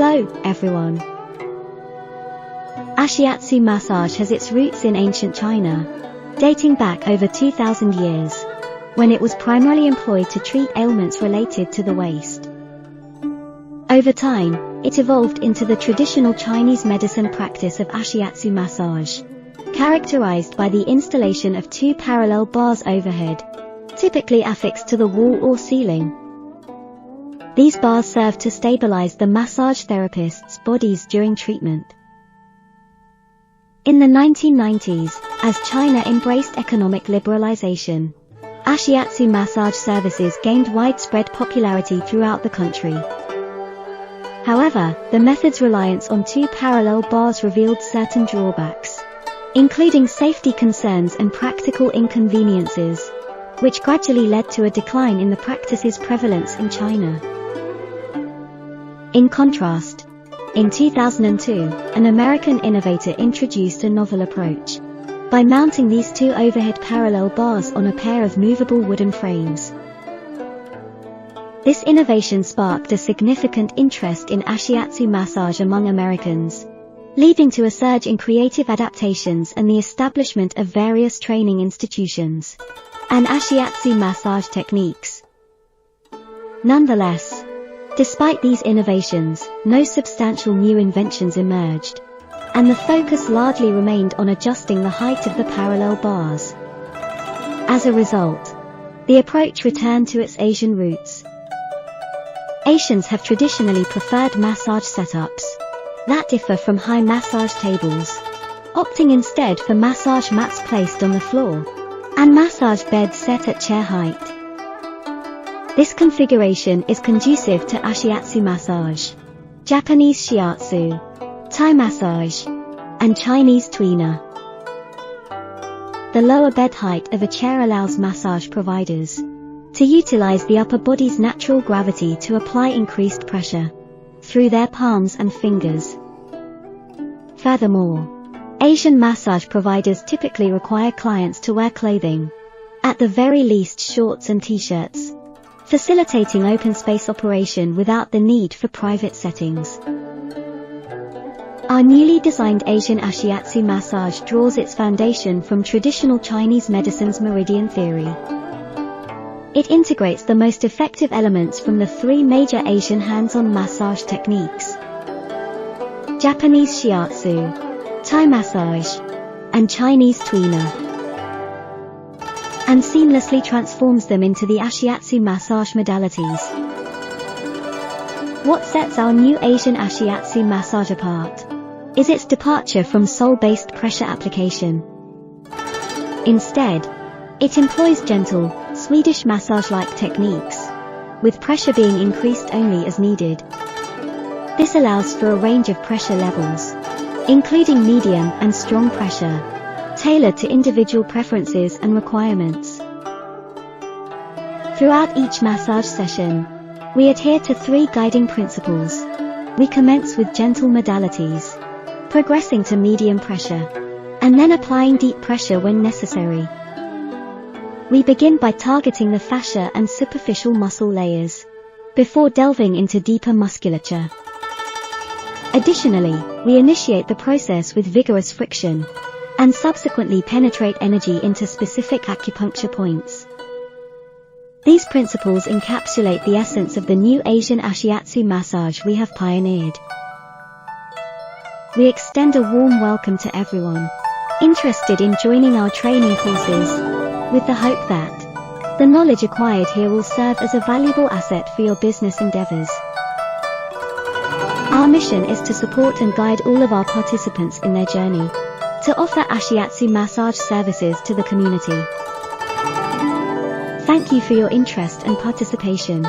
Hello, everyone. Ashiatsu massage has its roots in ancient China, dating back over 2,000 years, when it was primarily employed to treat ailments related to the waist. Over time, it evolved into the traditional Chinese medicine practice of Ashiatsu massage, characterized by the installation of two parallel bars overhead, typically affixed to the wall or ceiling. These bars serve to stabilize the massage therapists' bodies during treatment. In the 1990s, as China embraced economic liberalization, Ashiatsu massage services gained widespread popularity throughout the country. However, the method's reliance on two parallel bars revealed certain drawbacks, including safety concerns and practical inconveniences, which gradually led to a decline in the practice's prevalence in China. In contrast, in 2002, an American innovator introduced a novel approach by mounting these two overhead parallel bars on a pair of movable wooden frames. This innovation sparked a significant interest in Ashiatsu massage among Americans, leading to a surge in creative adaptations and the establishment of various training institutions and Ashiatsu massage techniques. Nonetheless, despite these innovations, no substantial new inventions emerged, and the focus largely remained on adjusting the height of the parallel bars. As a result, the approach returned to its Asian roots. Asians have traditionally preferred massage setups that differ from high massage tables, opting instead for massage mats placed on the floor and massage beds set at chair height. This configuration is conducive to Ashiatsu massage, Japanese Shiatsu, Thai massage, and Chinese Tuina. The lower bed height of a chair allows massage providers to utilize the upper body's natural gravity to apply increased pressure through their palms and fingers. Furthermore, Asian massage providers typically require clients to wear clothing, at the very least shorts and t-shirts, facilitating open space operation without the need for private settings. Our newly designed Asian Ashiatsu massage draws its foundation from traditional Chinese medicine's meridian theory. It integrates the most effective elements from the three major Asian hands-on massage techniques: Japanese Shiatsu, Thai massage, and Chinese Tuina, and seamlessly transforms them into the Ashiatsu massage modalities. What sets our new Asian Ashiatsu massage apart is its departure from sole-based pressure application. Instead, it employs gentle, Swedish massage-like techniques, with pressure being increased only as needed. This allows for a range of pressure levels, including medium and strong pressure, tailored to individual preferences and requirements. Throughout each massage session, we adhere to three guiding principles. We commence with gentle modalities, progressing to medium pressure, and then applying deep pressure when necessary. We begin by targeting the fascia and superficial muscle layers, before delving into deeper musculature. Additionally, we initiate the process with vigorous friction, and subsequently penetrate energy into specific acupuncture points. These principles encapsulate the essence of the new Asian Ashiatsu massage we have pioneered. We extend a warm welcome to everyone interested in joining our training courses, with the hope that the knowledge acquired here will serve as a valuable asset for your business endeavors. Our mission is to support and guide all of our participants in their journey to offer Ashiatsu massage services to the community. Thank you for your interest and participation.